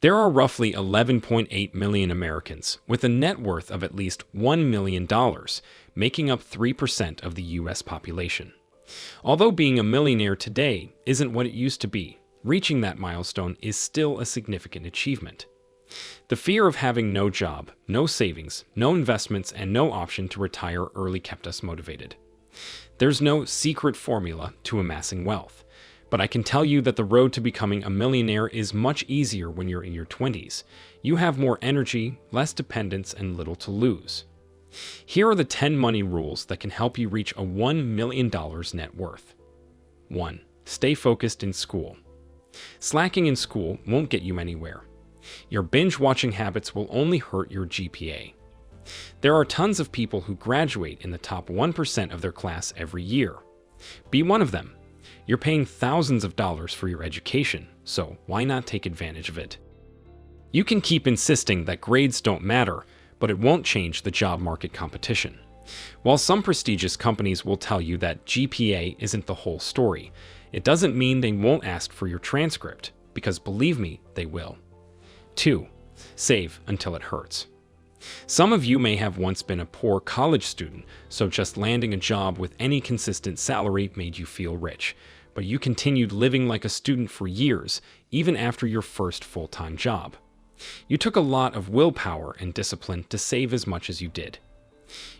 There are roughly 11.8 million Americans with a net worth of at least $1 million, making up 3% of the U.S. population. Although being a millionaire today isn't what it used to be, reaching that milestone is still a significant achievement. The fear of having no job, no savings, no investments, and no option to retire early kept us motivated. There's no secret formula to amassing wealth, but I can tell you that the road to becoming a millionaire is much easier when you're in your 20s. You have more energy, less dependence, and little to lose. Here are the 10 money rules that can help you reach a $1 million net worth. 1. Stay focused in school. Slacking in school won't get you anywhere. Your binge-watching habits will only hurt your GPA. There are tons of people who graduate in the top 1% of their class every year. Be one of them. You're paying thousands of dollars for your education, so why not take advantage of it? You can keep insisting that grades don't matter, but it won't change the job market competition. While some prestigious companies will tell you that GPA isn't the whole story, it doesn't mean they won't ask for your transcript, because believe me, they will. 2. Save until it hurts. Some of you may have once been a poor college student, so just landing a job with any consistent salary made you feel rich, but you continued living like a student for years, even after your first full-time job. You took a lot of willpower and discipline to save as much as you did.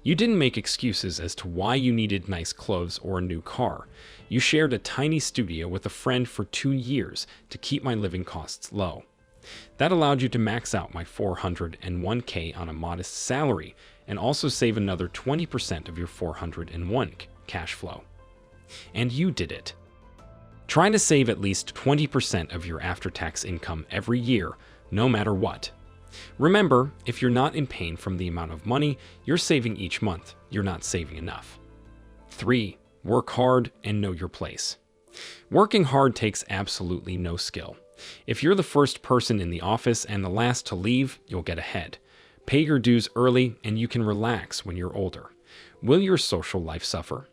You didn't make excuses as to why you needed nice clothes or a new car. You shared a tiny studio with a friend for 2 years to keep my living costs low. That allowed you to max out my $401k on a modest salary and also save another 20% of your $401k cash flow. And you did it. Try to save at least 20% of your after-tax income every year, no matter what. Remember, if you're not in pain from the amount of money you're saving each month, you're not saving enough. 3. Work hard and know your place. Working hard takes absolutely no skill. If you're the first person in the office and the last to leave, you'll get ahead. Pay your dues early and you can relax when you're older. Will your social life suffer?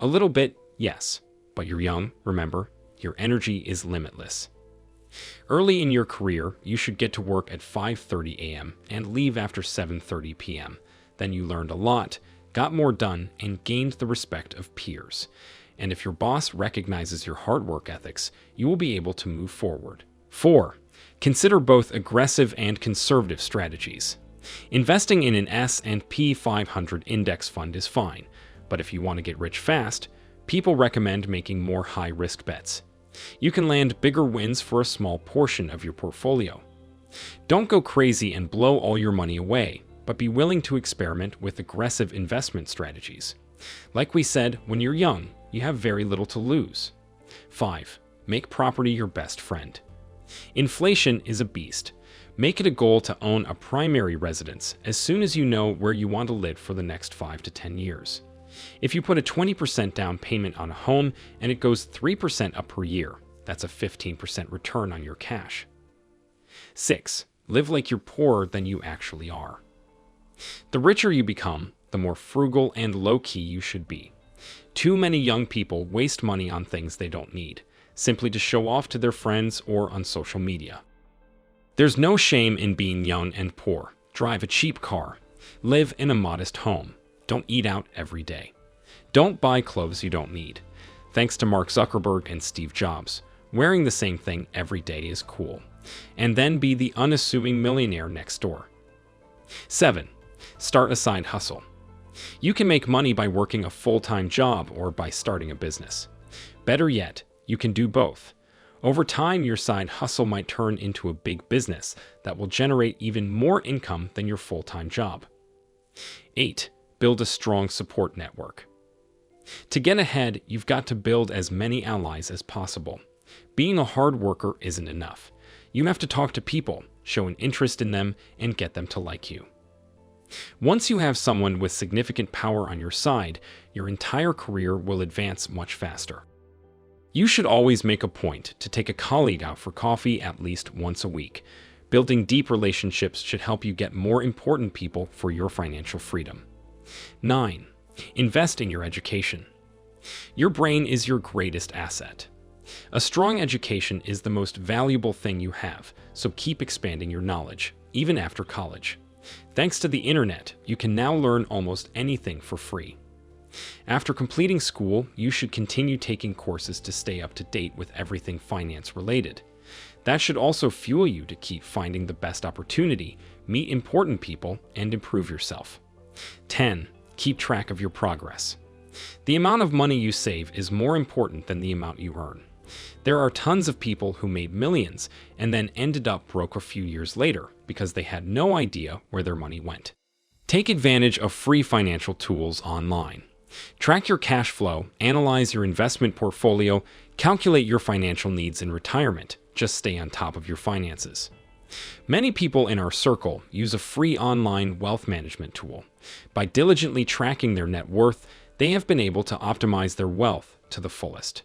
A little bit, yes. But you're young, remember, your energy is limitless. Early in your career, you should get to work at 5:30 a.m. and leave after 7:30 p.m. Then you learned a lot, got more done, and gained the respect of peers. And if your boss recognizes your hard work ethics, you will be able to move forward. 4. Consider both aggressive and conservative strategies. Investing in an S&P 500 index fund is fine, but if you want to get rich fast, people recommend making more high-risk bets. You can land bigger wins for a small portion of your portfolio. Don't go crazy and blow all your money away, but be willing to experiment with aggressive investment strategies. Like we said, when you're young, you have very little to lose. 5. Make property your best friend. Inflation is a beast. Make it a goal to own a primary residence as soon as you know where you want to live for the next 5 to 10 years. If you put a 20% down payment on a home and it goes 3% up per year, that's a 15% return on your cash. 6. Live like you're poorer than you actually are. The richer you become, the more frugal and low-key you should be. Too many young people waste money on things they don't need, simply to show off to their friends or on social media. There's no shame in being young and poor. Drive a cheap car. Live in a modest home. Don't eat out every day. Don't buy clothes you don't need. Thanks to Mark Zuckerberg and Steve Jobs, wearing the same thing every day is cool. And then be the unassuming millionaire next door. 7. Start a side hustle. You can make money by working a full-time job or by starting a business. Better yet, you can do both. Over time, your side hustle might turn into a big business that will generate even more income than your full-time job. 8. Build a strong support network. To get ahead, you've got to build as many allies as possible. Being a hard worker isn't enough. You have to talk to people, show an interest in them, and get them to like you. Once you have someone with significant power on your side, your entire career will advance much faster. You should always make a point to take a colleague out for coffee at least once a week. Building deep relationships should help you get more important people for your financial freedom. 9. Invest in your education. Your brain is your greatest asset. A strong education is the most valuable thing you have, so keep expanding your knowledge, even after college. Thanks to the internet, you can now learn almost anything for free. After completing school, you should continue taking courses to stay up to date with everything finance related. That should also fuel you to keep finding the best opportunity, meet important people, and improve yourself. 10. Keep track of your progress. The amount of money you save is more important than the amount you earn. There are tons of people who made millions and then ended up broke a few years later because they had no idea where their money went. Take advantage of free financial tools online. Track your cash flow, analyze your investment portfolio, calculate your financial needs in retirement. Just stay on top of your finances. Many people in our circle use a free online wealth management tool. By diligently tracking their net worth, they have been able to optimize their wealth to the fullest.